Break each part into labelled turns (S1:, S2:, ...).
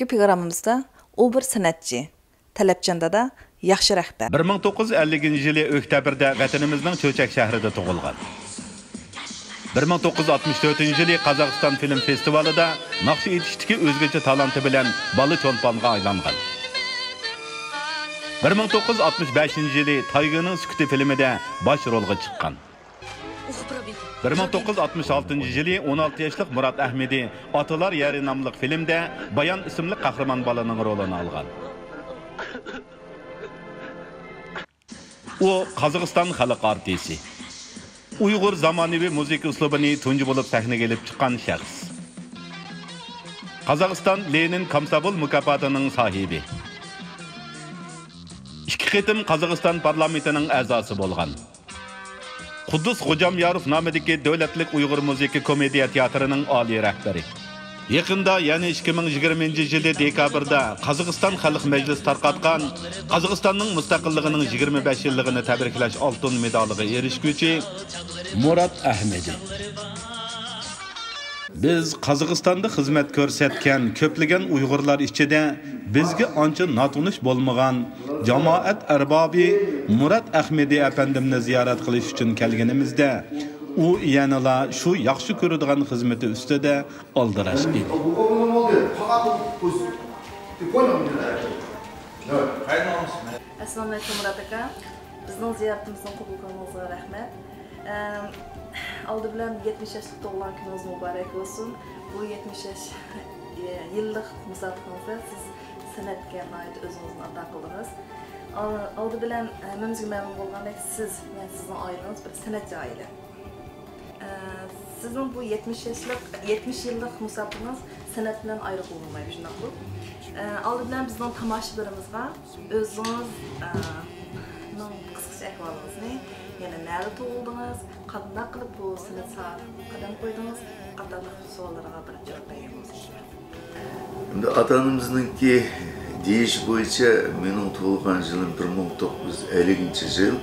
S1: programımızda o bir sanatçı, Talabcanda da yaxshi rahbar.
S2: 1950-yili oktabrda vatanimizning Cho'chak shahrida tug'ilgan. 1964-yili Qozog'iston film festivalida naqsh etishdagi o'zgacha talanti bilan Bali cho'lponga aylangan. 1965-yili Tayganing Sukuti filmida bosh rolga chiqqan. 1966-yili 16 yoshlik Murat Ahmedi Atalar Yeri nomli filmda Bayan ismli qahramon bolaning rolini olgan. O Qozog'iston xalq artisti. Uyg'ur zamonaviy musiqa uslubini tunji bo'lib sahnaga elib chiqqan shaxs. Qozog'iston Lenin Komsomol mukofotining sohibi. 2 qitim Qozog'iston parlamentining a'zosi bo'lgan. Quddus Xo'jamyorov nomidagi davlatlik Uyg'ur musiqa komediya teatrining oliy rahbari. Yaqinda, ya'ni 2020-yili dekabrda Qozog'iston Xalq Majlisi tarqatgan Qozog'istonning mustaqilligining 25 yilligini tabriklash oltin medaliga erishguvchi Murat Ahmedi. Biz Qozog'istonda xizmat ko'rsatgan ko'plagan Uyg'urlar ichida bizga ancha notunish bo'lmagan jamoat arbobi Murat Ahmedi apandimni ziyorat qilish uchun kelganimizda u yanala shu yaxshi ko'radigan xizmati ustida oldirash edi.
S1: Assalomu alaykum Murat aka. Bizning ziyoratimizni qabul qilganingizga rahmat. Oldi bilan 70 yoshlik tug'ilgan kuningiz muborak bo'lsin. Bu 70 yillik musobaqamizda siz san'atga oid o'zingizni ato qildingiz. Oldi bilan hammamizga ma'lum bo'lgandek, siz va sizning oilangiz bir san'atchi oila. Sizin bu 70 yıllık musabaqanız san'at bilan ayrı olmaydi, shundaqmi? Oldi bilan bizning tomoshabinlarimizga o'zingiz qisqacha ahvolingizni, yana nerede tug'ildingiz, qanday qilib bu san'at sohasiga qadam qo'ydingiz, qatorliq savollarga bir javob bersangiz.
S3: Endi ota-onamizningki deyish bo'yicha mening tug'ilgan yilim 1950-yil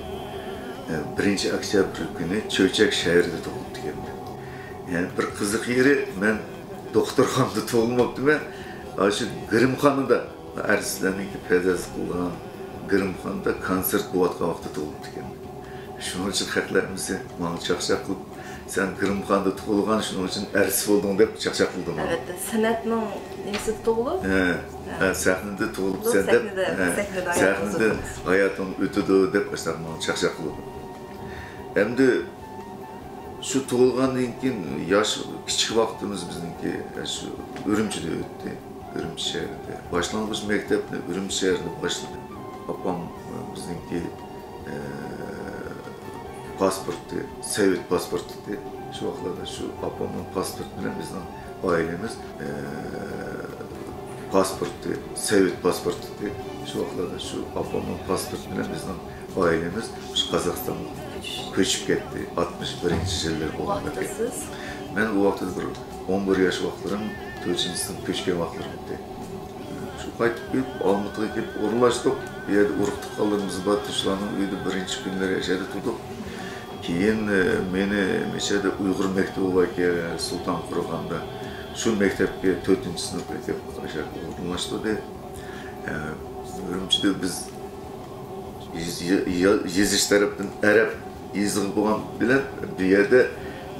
S3: 1-oktyabr kuni Cho'chak shahrida tug'ildim. Yani bir qiziq yeri, men doktorxonada tug'ilmabman, shu Grimxonada artistlarniki pedagog qilgan Grimxonada konsert bo'layotgan vaqtda tug'ildim. Shuning uchun haqlarimizni menga chaqchaq qilib, sen Grimxonada tug'ilgan, shuning uchun artist bo'lding deb chaqchaq qildim.
S1: Evet, san'atning nimasi tug'ilib?
S3: Sahnada tug'ilib sen deb, sahnada hayoting o'tadi deb menga chaqchaq qildim. Endi şu tug'ilgandan keyin yosh kichik vaqtimiz bizniki shu Urumchida o'tdi. Urumchi shahrida. Boshlang'ich maktabni Urumchi shahrida boshladim. Opam bizniki pasporti, Sovet pasporti edi. Shu vaqtlarda shu opamning pasporti bilan bizning oilamiz pasporti, Sovet pasporti edi. Shu vaqtlarda shu opamning pasporti bilan bizning oilamiz shu Qozog'istonga ko'chib ketdi. 61-yillar bo'lganda. Men bu vaqtda bir 11 yosh vaqtlarim 4-sinf ko'chgan vaqtlarim edi. Shu qaytib kelib, Olmaotaga kelib o'rnashdik. Bu yerda urug'tiq qolimiz bor, shularning uyida birinchi kunlar yashadi turdik. Keyin meni mechada Uyg'ur maktabi bor ekan, Sulton qurganda. Shu maktabga 4-sinfga kelib o'rnashdi. Urumchida biz yezish tarafdan Arab yazığı bo'lgan bilan bu yerda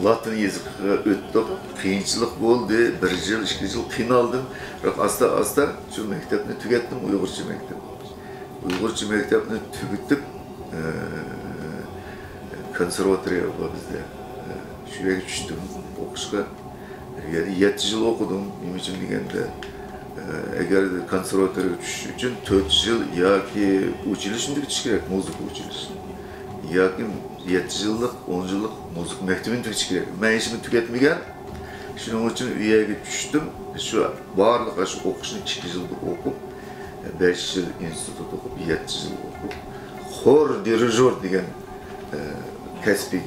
S3: Latin yazıqqa o'tdik. Qiyinchilik bo'ldi. 1 yil, 2 yil qiynaldim. Biroq asta shu maktabni tugatdim, Uyg'urcha maktab. Uyg'urcha maktabni tugatib, konservatoriya bor bizda. Shu yerga tushdim o'qishga. 7 yil o'qidim. Nima uchun deganda, agar konservatoriyaga tushish uchun 4 yil yoki uchilishni kutish kerak, musiqa uchilishi. Yoki 7 yillik, 10 yillik musiqa maktabini tugatish kerak. Men ishimni tugatmagan. Shuning uchun u yerga tushdim. Shu barliq shu o'qishni 2 yilda o'qib, 5 yil institutda o'qib, 7 yil o'qib, xor dirijor degan kasbiy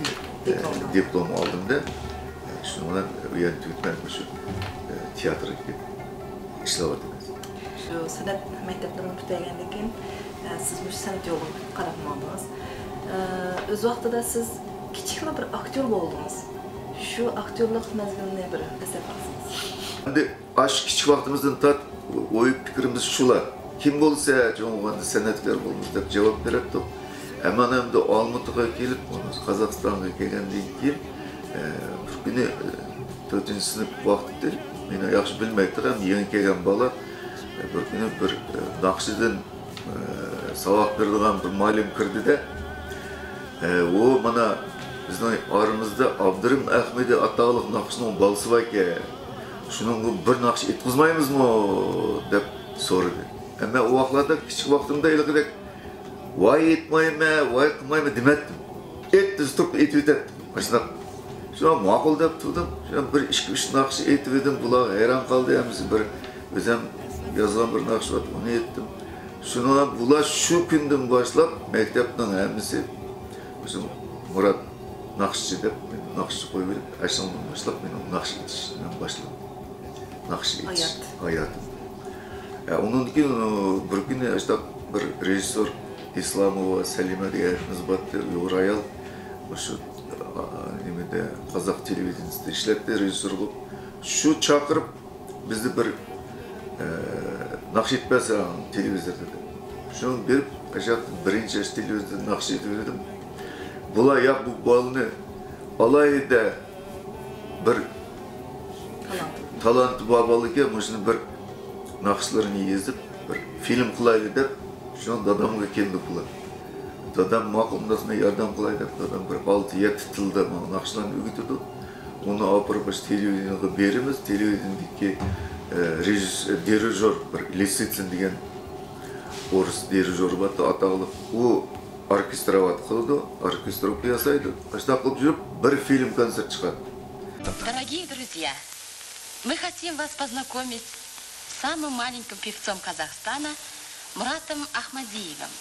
S3: diplom oldimda. Shuning bilan u yerni tugatdim, shu teatrga ishlayapman.
S1: Shu san'at maktablarini tugagandan keyin siz bu san'at yo'lini qaratmadingiz. O'z vaqtida siz kichikroq bir aktyor bo'ldingiz. Shu aktyorlik mazmunini bir eslatasiz.
S3: Endi kichik vaqtimizdan oy fikrimiz şular. Kim bolsa çoğunlukla senetkar bolmuz dep cevap berepdik. Hemen hem de Almatı'ya gelip, Kazakistan'a gelgendiğin keyin bir günü 4. sınıf vakti, beni yaxşı bilmektir hem yeni kelgen bala bir günü bir Nakşi'den sabah verdiğim bir malum kirdi de o bana bizden aramızda Abdurrahim Ahmedi Atağlık Nakşi'nin balısı var ki şunun bir Nakşi etkizmayımız mı dep sordu. Ama o vaxtlarda küçük vaktimde ilgili vay etmeyme, vay kılmayma demettim. Ettiz turup etvedet. Başına şuna makul dep turdum. Şuna bir iki üç nakşı etvedim. Bulağa hayran kaldı yalnız bir özüm yazılan bir nakşı var. Onu ettim. Şuna bula şu günden başlap mektepten hemisi bizim Murat nakşıcı dep nakşı koyuverip aşağıdan başlap benim nakşı yetişimden başladım. Nakşı yetiş hayatım. Onun için bir gün işte bir rejissör İslamova Selime diye nizbatlı Uyg'ur ayol şu nimede Kazak televizyonida ishlatdi rejissor bo'lib shu chaqirib bizni bir naqsh etmasa televizorda shuni berib birinchi televizorda naqsh etib berdim. Bular ya bu balını alayda bir talant babalıga shuni bir naqshlarini yezib bir film qilaylik deb şunu dadamga keldi pula. Dadam maqullasına yardım kılaydı. Dadam bir 6-7 tilde naqshlarni ögütüdü. Onu apırıp televizyonga berimiz. Televizyondaki dirijör bir Lisitsin degan orus dirijör batı atağlı. O orkestravat kıldı. Orkestrovka yasaydı. Ashta qilib жүрүп bir film kontsert çıkardı.
S4: Дорогие друзья, мы хотим вас познакомить с самым маленьким певцом Казахстана Murat'ım Ahmadiyev'im.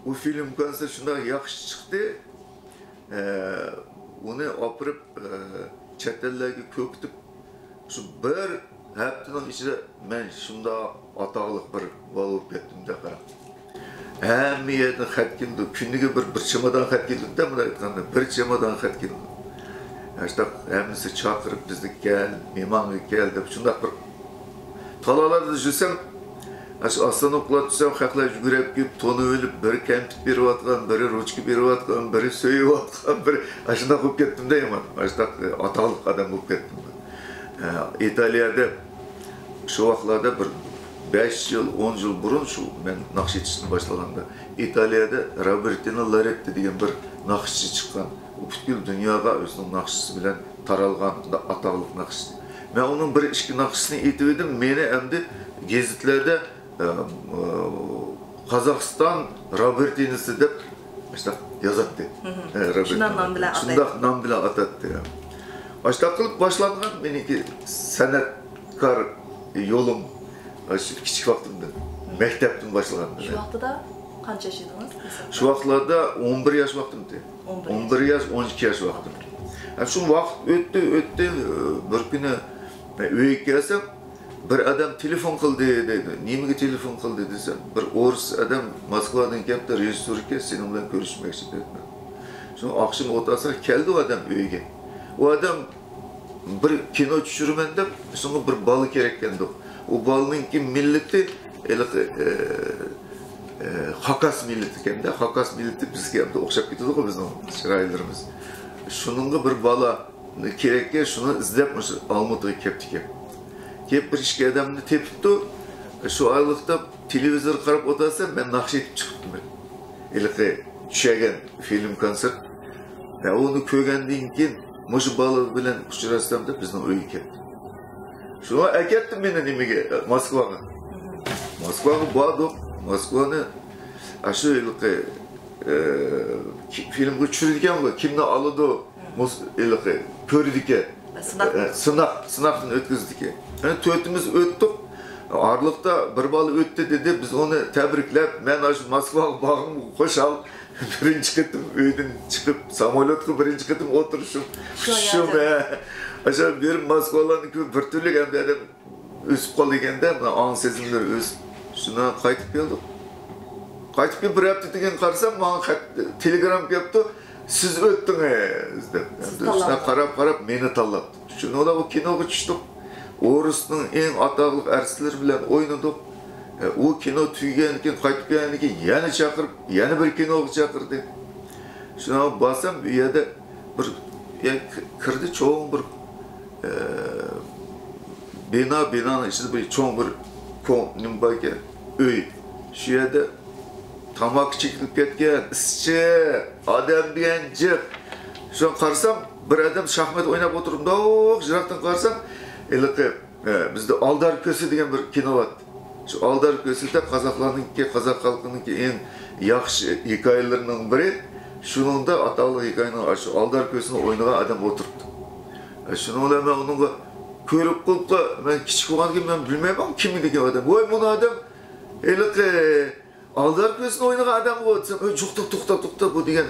S3: Bu film konser şuna yaxşı çıktı. Onu apırıp çetellerge köktüp şu bir hepsinin içinde ben şunda atağlık bir bal olup kettim de qarab. Hem yerden xat keldi. Günlüğü bir çamadan xat geldi de buna aytganda bir çamadan xat geldi. İşte hemisi çağırıp bizni gel, mehmanga gel deb şunda bir talalarda jursam aslan okula tutsam haqlar yugurib kelib tonu ölüp biri kempit berip atgan, biri ruchka berip atgan, biri söyüp atgan, biri aşında bo'lib ketdim de yaman. Aşında atağlık adam bo'lib ketdim. İtalya'da şu vaxtlarda bir 5 yıl, 10 yıl burun şu ben naqsh etishni başlaganda İtalya'da Robertino Loretti degan bir naqshchi chiqqan. O butkul dunyoga o'zining naqshisi bilan taralgan ataqliq naqshchi. Ben onun bir ikki naqshisini aytib edim. Meni endi gazetlarda Qozog'iston Robertinosi deb işte yozatdi. Shunday nom bilan atatdi. Başta kılıp başlangan benimki senetkar yolum küçük vaktimde. Mektepten başlagan.
S1: Şu vakti da qancha yaşadınız?
S3: Şu vaxtlarda 11 yaş vaktimdi. 11 yaş, 12 yaş vaktim. Yani şu vakt öttü. Bir günü uyga kelsem bir adam telefon qildi dedi. Nimaga telefon qildi desem, bir o'ris adam Moskvadan kelibdi, rejissyorga senin bilan ko'rishmoqchi dedi. So'ng oqshom o'tirsa keldi o adam uyga. O adam bir kino tushiraman deb shunga bir balı kerak ekan. O balınki milleti Hakas milleti ekan da. Hakas milleti bizga ham o'xshab ketadi-ku bizning chiroylarimiz. Shuningga bir bala kerak ekan, shuni izlab Almatıga kelibdi ekan. Kelib bir ikki odamni tepibdi. Shu oyliqda televizor qarab o'tirsam, men naqsh etib chiqibdim. Tushagan film konsert. Onu ko'rgandan keyin Muş balı bilen uçurasam da bizden uyga ketdi. Şuna aketdim meni nimaga Moskvaga. Moskvaga bordim. Moskvani shu yilqi filmga tushirilgan kimni oladi ko'rdik. Sınaqdan o'tkazdik. Yani to'yimiz o'tdik. Arlıkta bir balı öttü dedi, biz onu tebriklep, ben aşı Moskva bağım koşal, birinci kıtım öyden çıkıp, samolotku birinci kıtım oturuşum, şu be. Aşağı bir Moskvalar'ın bir türlü geldi adam üsüp kaldı egende, an sezimler üsüp, şuna kaytıp geldik. Kaytıp gelip bir yaptı degen karasam, bana telegram yaptı, siz öttünüz dep. Şuna karap meni tallattı. Şuna da o kinoga düştüm. Orus'un en atağlık ersileri bilen oynadık. O kino tüygenlikin, kaytıp geldiğinde yani çakırıp, yani bir kinoga çakırdı. Şuna basam bir yerde bir kırdı çoğun bir binanın içinde bir çoğun bir konum bakya öy. Şu yerde tamak çekilip ketken, ısçı, adam diyen cık. Şu an karşısam bir adam şahmat oynap oturup da jiraktan karşısam bizde Aldar Kösü degan bir kino var. Şu Aldar Kösü'de Kazak halkınınki en yaxşı hikayelerinin biri. Şunun da atalı hikayenin şu Aldar Kösü'nü oynayan adam oturuptu. Şunu da ben onunla körüp kılıp da ben küçük olan gibi ben bilmem kim degan adam. Oy bunu adam Aldar Kösü'nü oynayan adam o. To'xta bu degan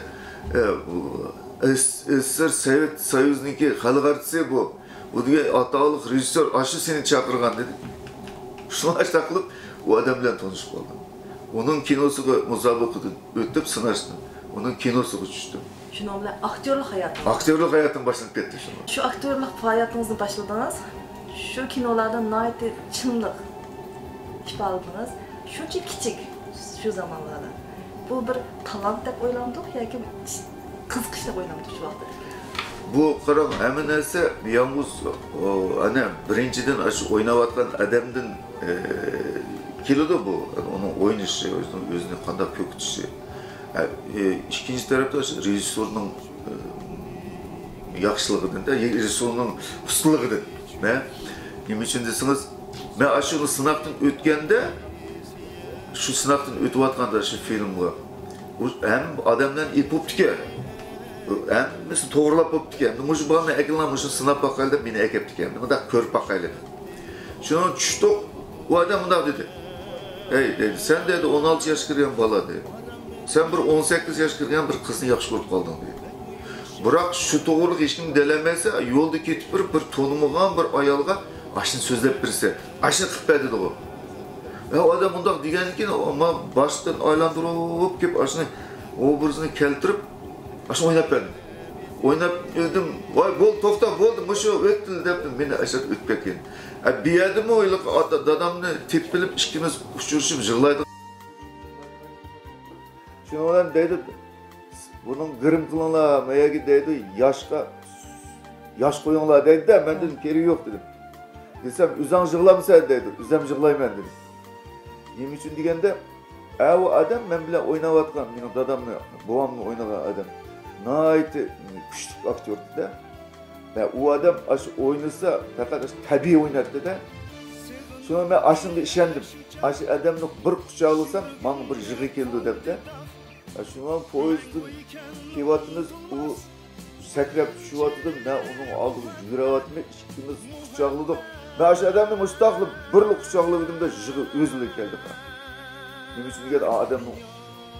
S3: SSR Sovet Soyuzininki xalq artisti bu. Bu diye atalık rejissör aşı seni çakırgan dedi. Şunu açta kılıp o adam bilen tanışıp kaldım. Onun kinosuga musabakadan ötüp sınaştım. Onun kinosuga düştüm.
S1: Şunu bilen aktörlük hayatınız.
S3: Aktörlük hayatım başlanıp ketdi şunu.
S1: Şu aktörlük faaliyetinizini başladınız. Şu kinolardan naiti çınlık iş aldınız. Şunca küçük şu zamanlarda. Bu bir talant dep oylandık yoki qiziqish dep oylandık şu vaqtda.
S3: Bu qarang, hamma narsa yalnız ana birinchidan aşı oynayotgan adamdan keladi bu. Onun oynashi, o'zini qanday ko'kitishi. Ikkinchi tarafda rejissyorning yaxshiligidan da, rejissyorning ustaligidan. Nima uchun desangiz, men ashuni sınaqdan o'tganda, şu sınaqdan o'tayotganda shu filmga hem adamdan ipoptike. Mesela to'g'rilab bo'ptike. Mush balani akilamish sinab baqayli deb meni akaptike. Buni da ko'rib baqayli. Shuni tushdik. U adam bunday dedi. Ey dedi, sen dedi 16 yosh kirgan bola dedi. Sen bir 18 yosh kirgan bir qizni yaxshi ko'rib qolding dedi. Biroq shu to'g'riliq hech kim delamasa, yo'lda ketib bir tonmagan bir ayolga ashni so'zlab birsa, ashni qilib berdi dedi u. O adam bunday degankin, ama boshdan aylantirib kelib ashni obrazini keltirib aşağı oynap verdim. Oynap dedim, vay bol to'xta bo'ldi, mushu o'tdi debdim, meni aşağı o'tib ketgan. Bir yerdim o'ylab dadamni tepilib ikkimiz uchrashib yig'laydik. Shuni bilan deydi, bunun g'irim qilinglar, mayagi deydi, yosh qo'yinglar deydi-da, men dedim, kerak yo'q dedim. Desam, o'zing yig'lamsan deydi, o'zim yig'layman dedim. Nima uchun deganda, o adam men bilan o'ynayotgan, mening dadamni, bobomni o'ynagan adam. Naiti küçük aktördü de. Ve o adam aşı oynasa fakat tabii oynadı da. Sonra ben aşında işendim. Aşı adamını bir kucağılsam bana bir jıgı geldi dedi de. Şuna poyezdin kivatınız o sakrap düşüvatıdım. Ben onun aldığı yürüvatımı ikimiz kucağladık. Ben aşı adamını müstaklı birlik kucağladım da jıgı özüyle geldi. Neymiş çünkü adamın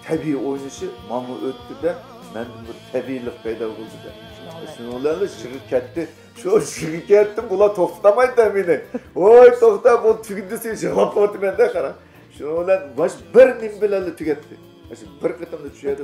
S3: tabii oynayışı bana öttü de. Məndə bir təbiilik payda oldu da. Şunlarla шығып ketdi. Şu шығып ketdim, bular to'xtamaydi da meni. Oy, to'xta, bu tugindi sen javob berdi menda qara. Şunlar baş bir nim bilan tugatdi. Shu bir qatamda tushadi.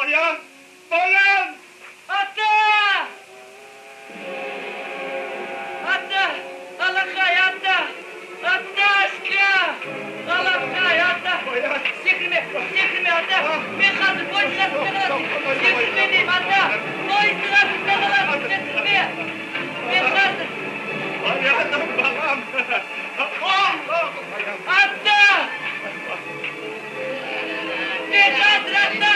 S5: Bayan! Bayan!
S6: Ata! Ata! Alakay ata! Ata aşkı! Alakay ata! Sekrime! Sekrime ata! Ben hazır boyunca sekrime diyeyim ata! Boyunca sekrime! Ben hazır!
S5: Bayanım babam!
S6: Ata! Ben hazır ata!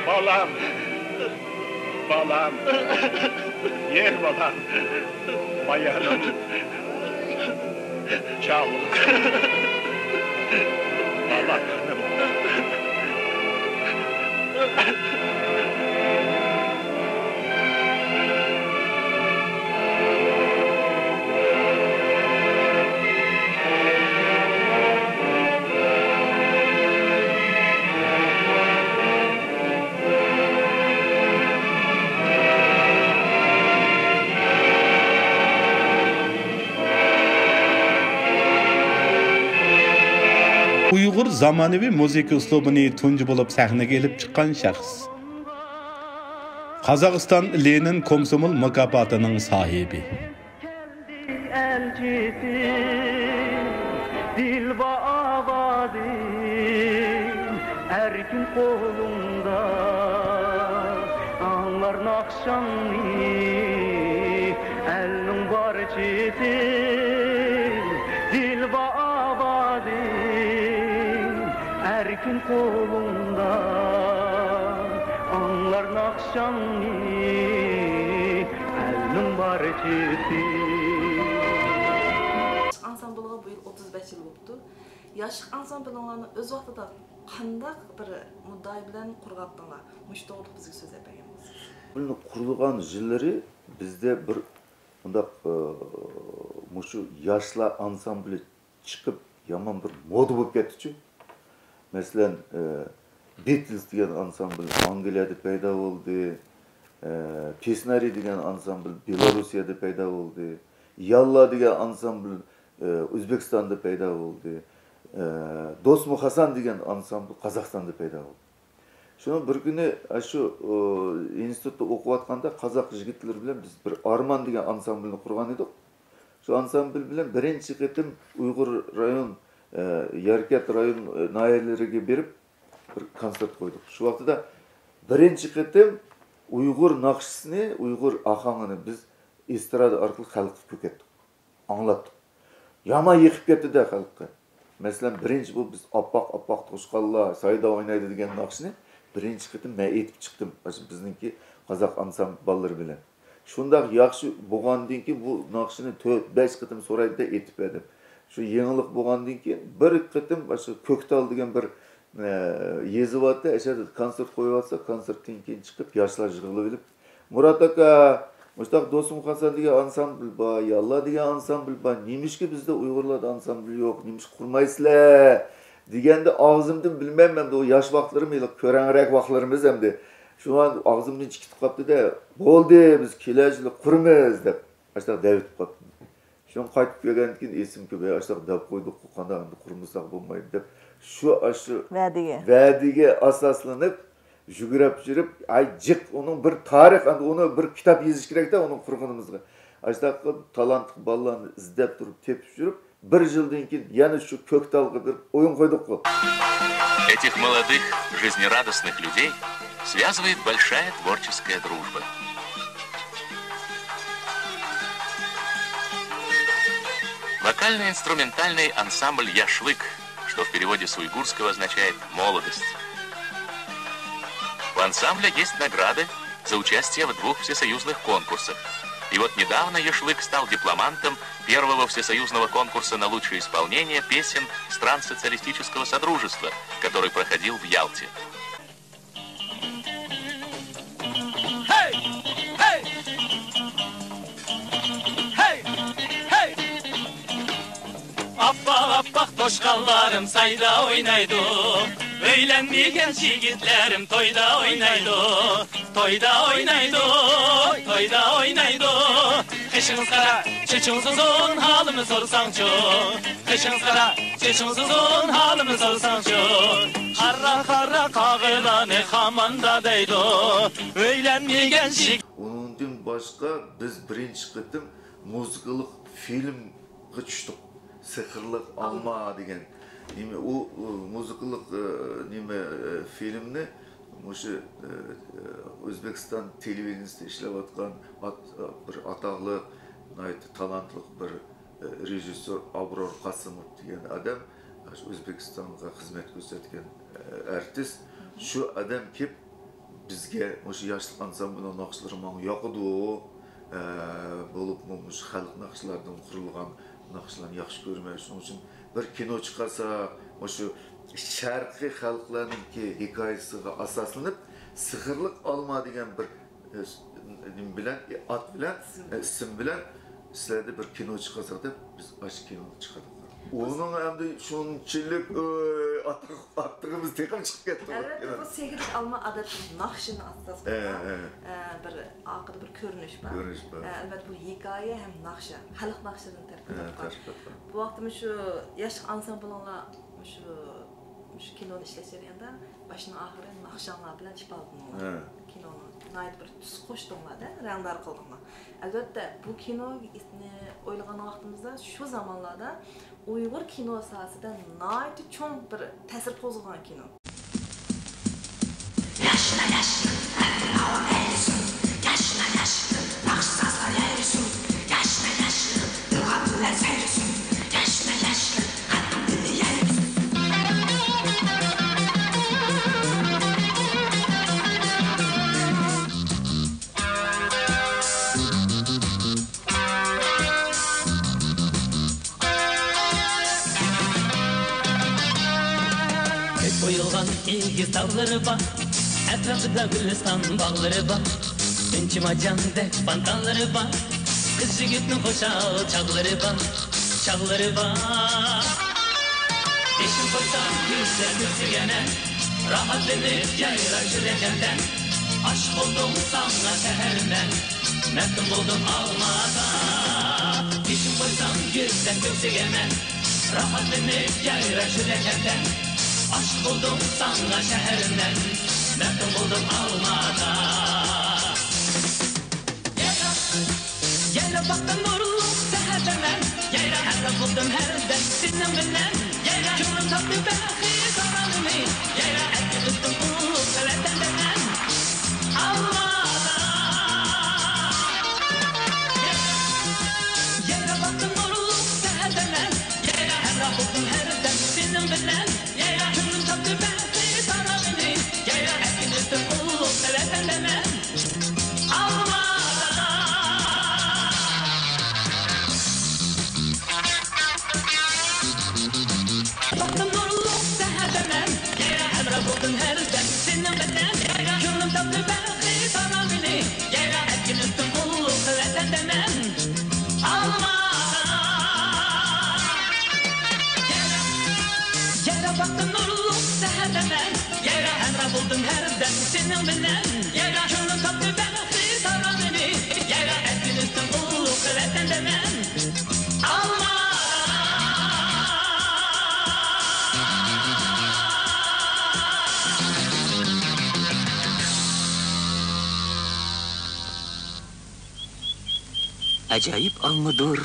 S5: Balam! Balam! Yer balam! Bayanım! Çabuk! Balam!
S2: Uyghur zamonaviy musiqa uslubini tunji bo'lib sahnaga elib chiqqan shaxs. Qozog'iston Lenin Komsomol mukofotining sohibi.
S7: Dilba abadin erkin kolunda anlar nakşanni elnin var çetin Dilba abadin erkin kolunda anlar nakşanni elnin var çetin
S1: Ansambılğa bu yıl 35 yıl oldu. Yaşıq ansambıllarını öz vaxtıda qandaq bir mudday bilan qurğatdыңlar. Muş doğru bizga söz etmegeniz.
S3: Bunu kurulgan yılları bizde bir bundaq muşu yaşlı ansambli çıkıp yaman bir moda bo'lib ketdi-chi. Mesela Beatles degan ansambl Angliyada paydo bo'ldi. Pesnari degan ansambl Belarusiyada paydo bo'ldi. Yalla degan ansambl O'zbekistonda paydo bo'ldi. Do'stmu Hasan degan ansambl Qozog'istonda paydo bo'ldi. Şunu bir günü şu institutda o'qiyotganda qozoq yigitlar bilan biz bir Arman degan ansamblni qurgan edik. Şu ansambl bilan birinchi qitim Uyg'ur rayon Yarkat rayon noyalariga berib bir konsert qo'ydik. Shu vaqtida birinchi qitim Uyg'ur naqshisini, Uyg'ur ahangini biz estrada orqali xalqqa ko'katdik. Anglatdik. Yama yiqib ketdi-da xalqqa. Masalan, birinchi bu biz oppoq to'shqonlar sayda o'ynaydi degan naqshni birinchi qitim men aytib chiqdim. Bizningki qozoq ansambl bolalar bilan. Shundaq yaxshi bo'lgandan keyin bu naqshni 4-5 qitim so'raydi aytib berdim. Shu yangilik bo'lgandan keyin bir qitim shu Ko'ktal degan bir yezivatda ashada konsert qo'yatsa, konsertdan keyin chiqib yoshlar yig'ilib olib, Murat aka, Mustaq Do'stum Hasan degan ansambl bor, Yalla degan ansambl bor. Nimishki bizda Uyg'urlarda ansambl yo'q, nimish qurmaysizlar deganda og'zimdan bilmayman, o yosh vaqtlarim, ko'ranroq vaqtlarimiz hamda shu an og'zimdan chiqib qoldi-da, bo'ldi, biz kelajli qurmiz deb ashta David qoldi. Shuni qaytib kelgandan keyin esimga kelib, ashta deb qo'ydik, qanday endi qurmasak bo'lmaydi deb shu va'diga asoslanib yugurib yurib, ay jiq onun bir tarix, onu bir kitap yozish kerak-da onun qurganimizga. Ashta talantli bolalarni izlab turib, tepib yurib, bir yildan keyin yana shu Ko'ktalga bir o'yin qo'ydik-ku.
S8: Этих молодых, жизнерадостных людей связывает большая творческая дружба. Вокально-инструментальный ансамбль «Яшвык», что в переводе с уйгурского означает «молодость». У ансамбля есть награды за участие в 2 всесоюзных конкурсах. И вот недавно Яшвык стал дипломантом первого всесоюзного конкурса на лучшее исполнение песен стран социалистического содружества, который проходил в Ялте.
S7: Appak
S9: Toşkallarım sayda oynaydı. Öylenmeyken yigitlerim toyda oynaydı. Toyda oynaydı. Toyda oynaydı. Kışınız kara, çeçiniz uzun, halımı sorsanço. Kışınız kara, çeçiniz uzun, halımı sorsanço. Karra karra kağılanı hamanda deydi. Öylenmeyken yigitlerim.
S3: Ondan başka biz birinci kıtım müzikalik filmga düştük. Sihirlik Alma degan. Nima o müzikalik filmni o'sha O'zbekiston televideniyasida ishlayotgan bir ataqli, talantli bir rejissyor Abror Qasimov degan adam, O'zbekistonga xizmat ko'rsatgan artist. Shu adam kelib bizga o'sha yoshlik ansamblning naqshlari menga yoqdi. Bo'lib shu xalq naqshlaridan qurilgan naqshlarni yaxshi ko'rmay, shuning uchun bir kino chiqarsa, o'sha sharqiy xalqlarning hikoyasiga asoslanib, Sihirlik Alma degan bir bilan at bilan ism bilan sizlarda bir kino chiqarsa deb biz ash kinoni chiqardik. Onun endi shunchalik attığımız tekrar çıkıp ketdi.
S1: Albatta bu Sihirlik Alma adat naqshini asos qilgan bir aqid bir ko'rinish bor. Albatta bu hikoya ham naqsha, xalq naqshidan tarkib. Bu vaqtda shu yosh ansambllar shu kinoni ishlasharganda boshdan oxiri naqshanlar bilan chiqardim. Kinoni nayt bir tus qo'shdinglar-da, rangdor qildinglar. Albatta bu kinoni o'ylagan vaqtimizda shu zamonlarda Uyg'ur kino sahasida nayt cho'ng bir ta'sir qo'zg'agan kino.
S10: Yaşla yaşlı, hava erisin. Yaşla yaşlı, raksaslar erisin. Yaşla yaşlı, kadınlar serisin. Yaşla yaşlı, kadın dili yerisin.
S9: Koyulgan ilgi tavları var, etrafında gülistan bağları var. Ünçümacandek bandanları var, kız yigitnin koşal çağları var, çağları var. Eşim koysam güzel güzgene, rahatlanıp yaylar şürekenden. Aşk oldum sana seherden, meftun buldum almada. Eşim koysam güzel güzgene, rahatlanıp yaylar şürekenden. Aşk buldum sana şehrinden, meftun buldum Almada. Yayla baktım nurlu seherden, yayla her buldum herden, sizden bilen. Yayla kümrüm tatlı belki karanını, yayla etki tuttum ulu severden denen. Almada. Yayla baktım nurlu seherden, yayla her buldum herden, sizden bilen. Buldum herden senin bilen, yayla könlüm tatlı belki sarar beni, yayla etkin üstüm ulu kıvretten demen. Alma.
S11: Acayip almıdır,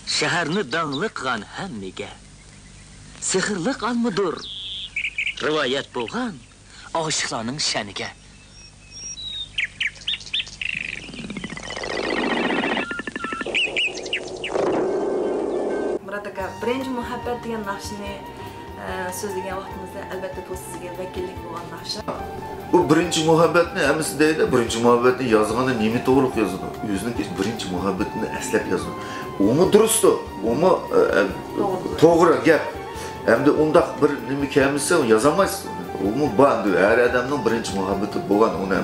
S11: şehirni dağlı kılan hemmige. Sihirlik almıdır, rivayet boğan. Aşıklarının şenige.
S1: Murat aka, birinci muhabbet degan naqshni so'zlagan vaqtimizda albatta bu sizga vakillik bo'lgan naqsh.
S3: Bu birinchi muhabbatni hamisi deydi, birinchi muhabbatni yozganda nima to'g'ri yozadi? O'zining birinchi muhabbatini eslab yozadi. Umi durustdi, umi to'g'ri gap. Hamda undaq bir nima kelmasa yozamaysiz. Umi bandı, her adamın birinchi muhabbeti bo'lgan, uni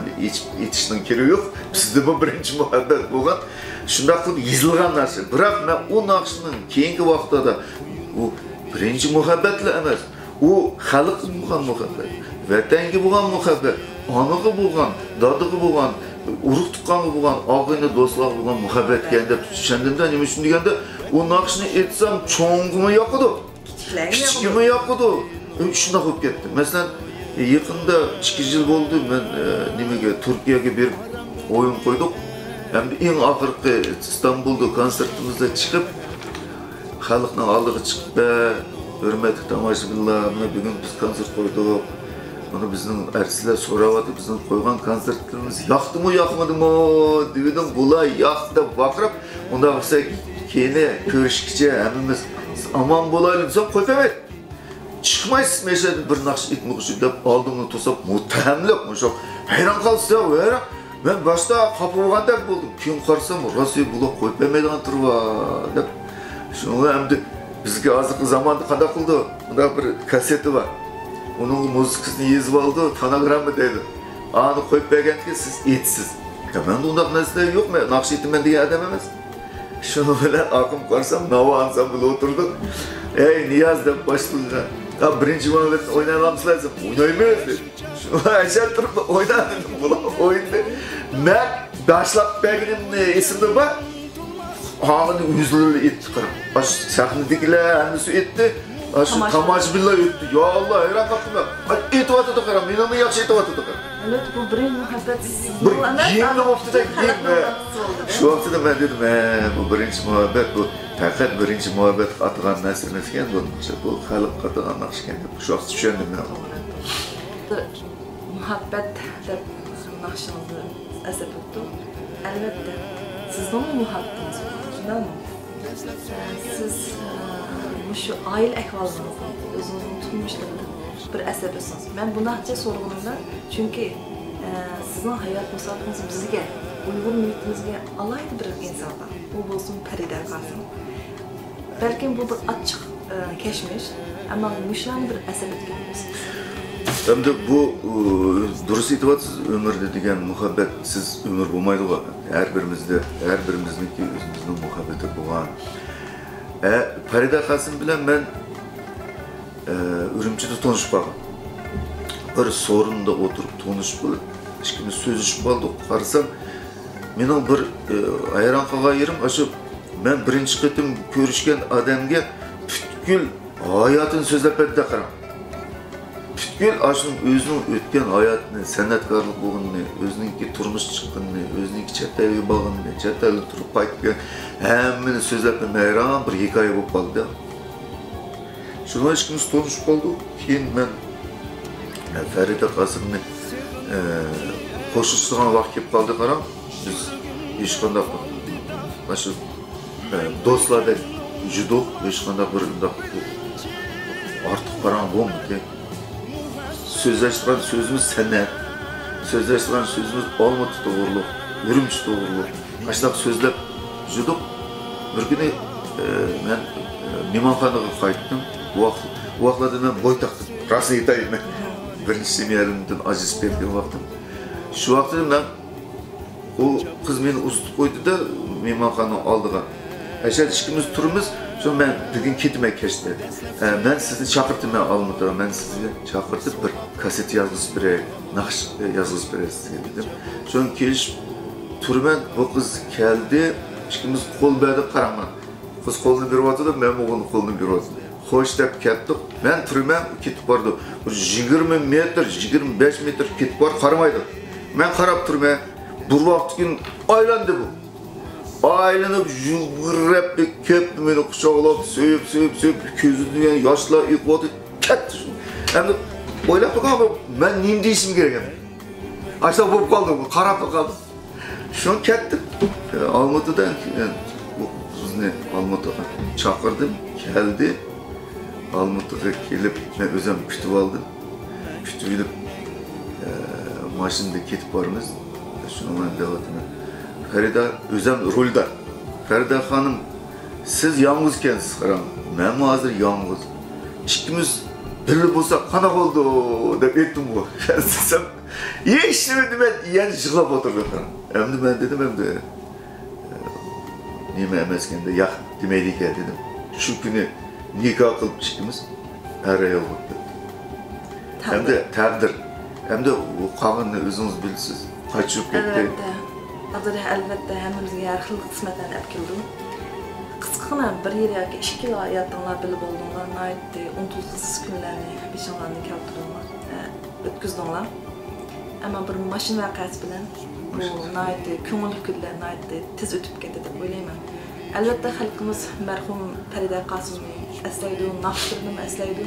S3: aytishning keragi yo'q. Bizda bu birinchi muhabbet bo'lgan. Shunday qilib yozilgan narsa. Biroq men u naqshning keyingi vaqtda u birinchi muhabbatla emas. U xalqqa bo'lgan muhabbat, vatanga bo'lgan muhabbat, onaga bo'lgan, dodiga bo'lgan, urug' tuqqanga bo'lgan, og'ayni do'stlarga bo'lgan muhabbatga deb tushundimda. Nima uchun deganda, u naqshni aytsam cho'ng'imi yoqadi. Kichkimi yoqadi. Shunday bo'lib ketdi. Masalan, yaqinda 2 yil bo'ldi men nimaga Turkiyaga berib o'yin qo'ydik. Endi eng oxirgi Istanbulda konsertimizda chiqib, xalqning oldiga chiqib, hurmatli tomoshabinlar, mana bugun biz konsert qo'ydik. Mana bizning artistlar so'rayapti, bizning qo'ygan konsertlarimiz yoqdimi, yoqmadimi dedim. Bular yoqdi deb baqirib, unda bo'lsa keyin ko'rishkicha hammamiz aman bo'laylik deb qo'ymaydi. Chiqmaysiz meshadan bir naqsh etmoqchi deb oldimni to'sab muttahamlik o'sha hayron qolsa, hayron. Men boshda xafa bo'lgandek bo'ldim. Keyin qarasam, Rossiya bular qo'ymaydigan turib deb. Shuni endi bizga hozirgi zamonda qanday qildi? Bunda bir kaseti bor. Onun muzikasini yezib oldi, fonogramma deydi. Ani qo'yib berganki siz etsiz. Men undaq narsa yo'q, men naqsh etaman degan odam emas. Shuni bilan oqim qarsam, Navo ansambli o'tirdi. Ey Niyoz deb boshlagan. Ya birinchi muhabbet oynayamazlar deb o'ynaymiz dedi. Shuni aytib turib o'ynadim bular o'yinda. Men boshlab berganimni esimda bor. Ağını yüzlülü etti qarab. Baş sahnadagilar hammasi etdi. Shu tomoshabinlar etdi. Ya Allah, hayron qoldim. Aytyapti qarab, meni ham yaxshi aytyapti qarab.
S1: Albatta bu birinchi muhabbat.
S3: Bu yengil vaqtida shu vaqtida men dedim, bu birinchi muhabbat, bu faqat birinchi muhabbat atgan narsa emas ekan, bu xalq atgan naqsh ekan deb shu vaqt tushundim men.
S1: Muhabbat deb naqshimizni asab etdi. Albatta sizning muhabbatingiz shundaymi? Siz şu aile ahvalınızda, özünüzün tutmuşlarında bir əsəbəsiniz. Ben bunaqca sorğunumda, çünkü sizin hayat müsaadınız bizge, Uyghur milletimizge alaydı bir insandan. Bu olsun Feride Qasım. Belki bu bir açık keşmiş, ama müşahane bir əsəbət gelmişsiniz.
S3: Hem de bu dürüst itibatsız ömürde degen muhabbet, siz ömür bulmaydı var. Her birimizdeki özümüzün muhabbeti bulan. Feride Qasım bilen ben Ürümçide tanışıp bakım. Bir sorunda oturup tanışıp bakım. İkimiz sözleşip aldık. Qarasam, mening bir hayron qolgan yerim, aşı ben birinchi qitim ko'rishgan odamga butkul hayotini so'zlab berdi qarang. Butkul ashning o'zining o'tgan hayotini, san'atkorlik bo'lganini, o'zininki turmush chiqqanini, o'zininki chet elga borganini, chet elda turib qaytgan hammani so'zlab hayron bir hikoya bo'lib qoldi. Shuni ikimiz tanishib qoldik. Keyin men Feride Qasımni qo'shishgan vaqt kelib qoldi qarang. Biz hech qanday shu do'stlardek judoq, hech qanday bir ortiq qarang bo'lmadi. Sözleştiren sözümüz san'at, sözleştiren sözümüz Olmati to'g'riliq, Urumchi to'g'riliq. Qashloq so'zlab judoq. Bir kuni men mehmonxonaga qaytdim. Bu vaqtlarda men bo'y taqdim. Rostini aytayim men. Birinchi semiyarimdan ajiz bergan vaqtim. Shu vaqtda men o qiz meni ustib qo'ydi-da mehmonxona oldiga. Aşağı ikimiz turimiz, sonra ben bugün ketmeye keçti. Ben sizni chaqirdim, men Olmatiga, men sizni chaqirtib bir kaset yozg'izib beray, naqsh yozg'izib beray sizga dedim. So'ng kelishib turman, bu qiz keldi, ikimiz qo'l berdik, qarangman. Qiz qo'lni beryapti-da, men o'g'limni qo'lini beryaptim. Xo'sh deb ketdik. Men turman, ketib bordi. Bir 20 metr, 25 metr ketib bor, qaramaydi. Men qarab turman, bir vaqtkin aylandi bu. Aylanıp yılgırrap kepti beni kucaqlab, söyüp, közünden yaşlar yıkmadı, ketdi şunu. Hem de oylap bakalım, ben neyim deyişim gereken. Aşağı bulup kaldım, qarab kaldım. Şunu kettik. Almatı'dan, bu kızını Almatı'ga çağırdım, geldi. Almatı'ga gelip, ben özüm kütüp aldım. Kütüp edip, maşında ketip varımız. Şunu ben devatına. Feride özüm rolda. Feride Hanım, siz yalnızkensiz qaram. Men hazır yalnız. İkimiz birli bo'lsak qanaqa oldu deb aytdim bu. Desem, eshitmadi men yana yig'lab o'tirdim. Endi men dedim, endi nima emas ekanda, yo'q demaydi ekan dedim. Shu kuni nikah qilib ikkimiz arayol bo'lib ketdi. Hamda taqdir. Hamda bu qog'inni o'zingiz bilasiz. Qochib ketdi.
S1: Albatta hammamizga har xil qismatdan olib keldim. Qisqagina bir yil yoki 2 yil hayotdan bilib oldinglar, naytdi, unutilg'isiz kunlarni, beshonlarni keltirdinglar, o'tkazdinglar. Ammo bir mashina voqeasi bilan bu naytdi, ko'ngil kunlar naytdi, tez o'tib ketdi deb o'ylayman. Albatta xalqimiz marhum Farida Qosimni eslaydi, naqshlarni eslaydi.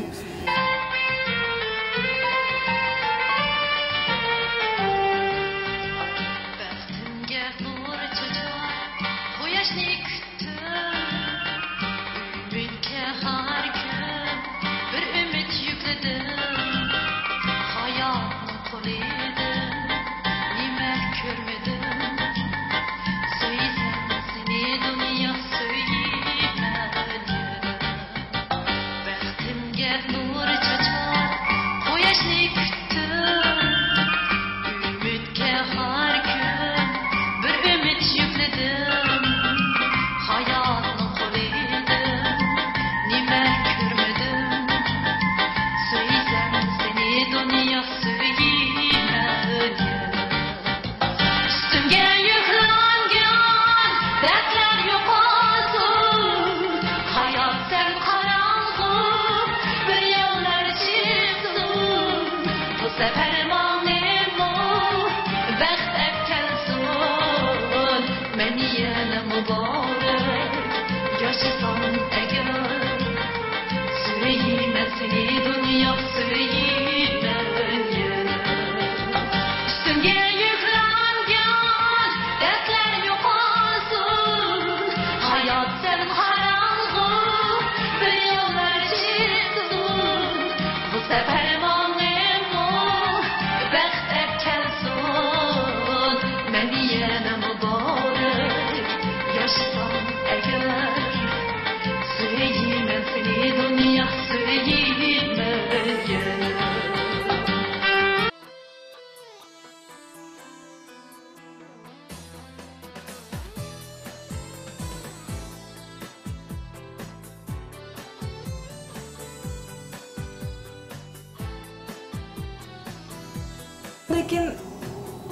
S1: Lekin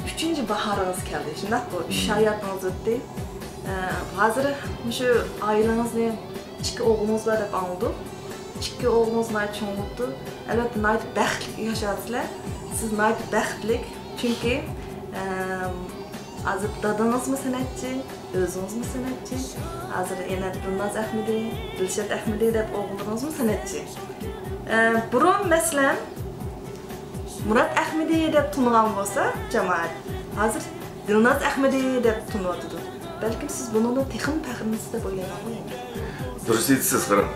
S1: 3-chi bahoringiz keldi. Shunday bu 3 hayotimiz o'tdi. Hozir shu oilangizni 2 o'g'lingiz bor deb anladik. 2 o'g'lingiz nayt cho'ng'ibdi. Albatta nayt baxtli yashayapsizlar. Siz nayt baxtli chunki hozir dadangizmi san'atchi, o'zingizmi san'atchi. Hozir yana Dilnoz Ahmadi, Dilshod Ahmadi deb o'g'lingizmi san'atchi. Burun masalan Murat Ahmadi deb tanıgan bo'lsa, jamoat hozir Dilnoz Ahmadi deb tanıyotdi. Balkim siz buningdan texim faxrlisiz deb o'ylayman.
S3: Durust aytasiz, qarang.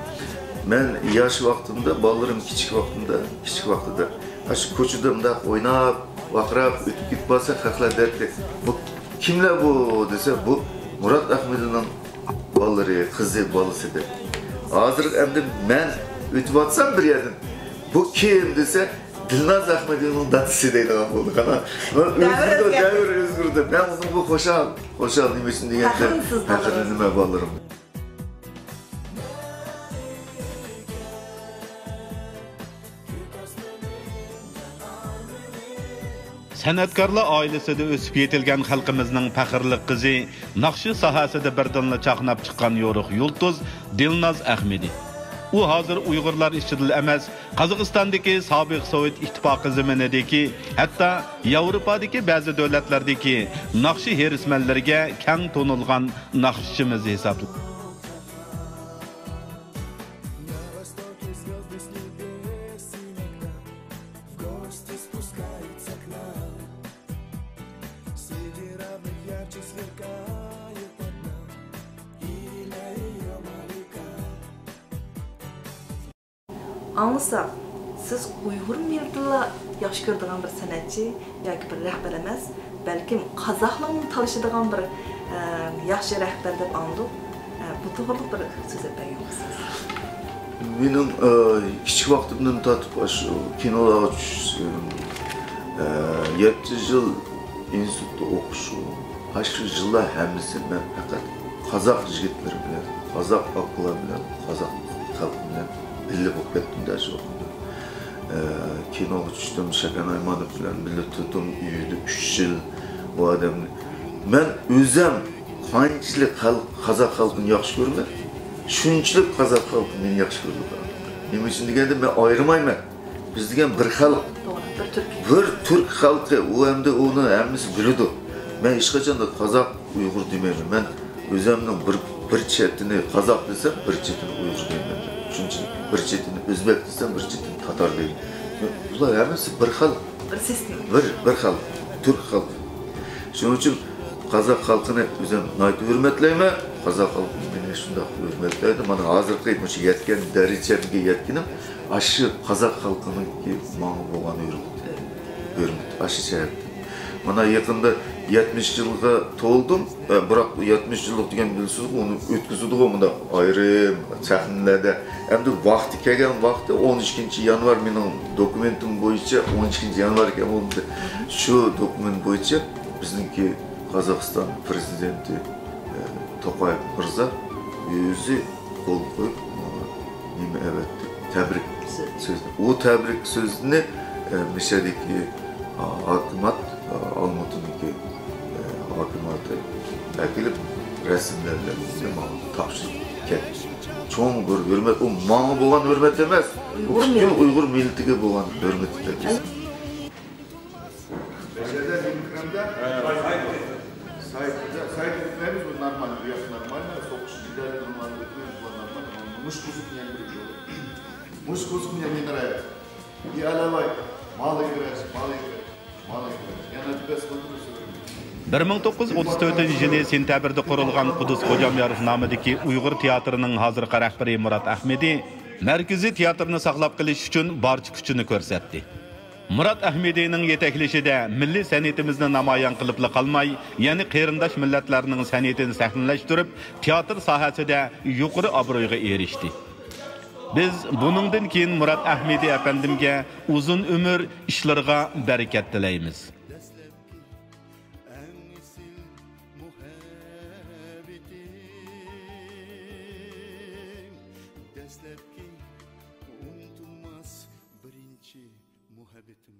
S3: Men yosh vaqtimda, bolalarim kichik vaqtida, shu ko'chada mundaq o'ynab, vaqirab o'tib ketib bo'lsa, xalqlar derdi, bu kimlar bu desa, bu Murat Ahmadining bolalari, qizi bolasi deb. Hozir endi men o'tib o'tsam bir yerdan, bu kim desa, Dilnoz Ahmadining dadasi deydigan bo'ldi. Qana davr o'zgardi. Men uni bu qo'shal nima uchun deganda, haqida nima bolalarim.
S2: San'atkorlar oilasida o'sib yetilgan xalqimizning faxrli qizi, naqshi sohasida birdinla chaqnab chiqqan yo'riq yulduz Dilnoz Ahmadi. U hozir Uyg'urlar ichida emas, Qozog'istondagi sobiq Sovet ittifoqi zaminidagi, hatto Yevropadagi ba'zi davlatlardagi naqshi herismanlarga keng to'nilgan naqshchimiz hisoblanadi.
S1: Anlasak, siz Uyghur millatida yosh ko'radigan bir san'atchi yoki bir rahbar emas, balkim qozoqlarning talashadigan bir yaxshi rahbar deb anladik. Bu to'g'ri bir so'z aytgansiz.
S3: Mening kichik vaqtimdan tortib shu kinolarga tushishim, 7 yil institutda o'qishim, shu yillar hammasi men faqat qozoq yigitlari bilan, qozoq opalar bilan, qozoq halkımla birlik olup kettim de şu kinoga düştüm, Şakan Aymanov bilan birga tutdim, uyda 3 yil bu adamni. Men o'zim qanchalik qozoq xalqini yaxshi ko'raman, shunchalik qozoq xalqi meni yaxshi ko'radi. Nima uchun deganda men ayirmayman. Biz degan bir xalq, bir Türk xalqi, u hamda uni hammasi biladi. Men hech qachon qozoq, uyg'ur demayman. Men o'zimning bir chetini qozoq desam, bir chetini uyg'ur deyman. Shunchalik bir chetini o'zbek desam, bir chetini tatar deyman. Bular hammasi bir xalq,
S1: bir sistem.
S3: Bir xalq, Türk xalqi. Shuning uchun qozoq xalqini o'zim nayt hurmatlayman. Qozoq xalqi meni shunday hurmatlaydi. Mana hozirgi o'sha yetgan darajamga yetganim aşı qozoq xalqining ma'ni bo'lgan hurmat, aşı şahid. Mana yaqinda 70 yılga to'ldim. Biroq 70 yillik degan bilsiz, uni o'tkazdik bunda ayrim sahnalarda. Endi vaqti kelgan vaqti 12-yanvar mening dokumentim bo'yicha 12-yanvar ekan bo'ldi. Shu dokument bo'yicha bizningki Qozog'iston prezidenti To'qayev mirzo o'zi qo'l qo'yib nima evet tebrik so'zni. O tebrik so'zini Mishadagi hukumat Almatınki hükümeti akilip resimlerle tavsiye ketmiş. Çoğun bir hürmet, o mağı boğan hürmet demez. O bütün Uygur milletiga boğan hürmet demez. Sayın bu normal, riyaz normal, sokuş giderli normal, normal, muş kuzukmayan bir yol. Muş kuzukmayan bir rayet. Bir alavay, malı girer, malı girer.
S2: 1934 sentabrda qurilgan Qudus Xo'jamyarov nomidagi Uyg'ur teatrining hozirgi rahbari Murat Ahmedi markaziy teatrni saqlab qolish uchun barcha kuchini ko'rsatdi. Murat Ahmedining yetaklashida milliy san'atimizni namoyon qilib qolmay, ya'ni qarindosh millatlarning san'atini sahnalashtirib, teatr sohasida yuqori obro'ga erishdi. Biz buningdan keyin Murat Ahmedi efendimga uzun ömür ishlarga barakat tilaymiz.
S12: Unutulmaz birinci muhabbetim.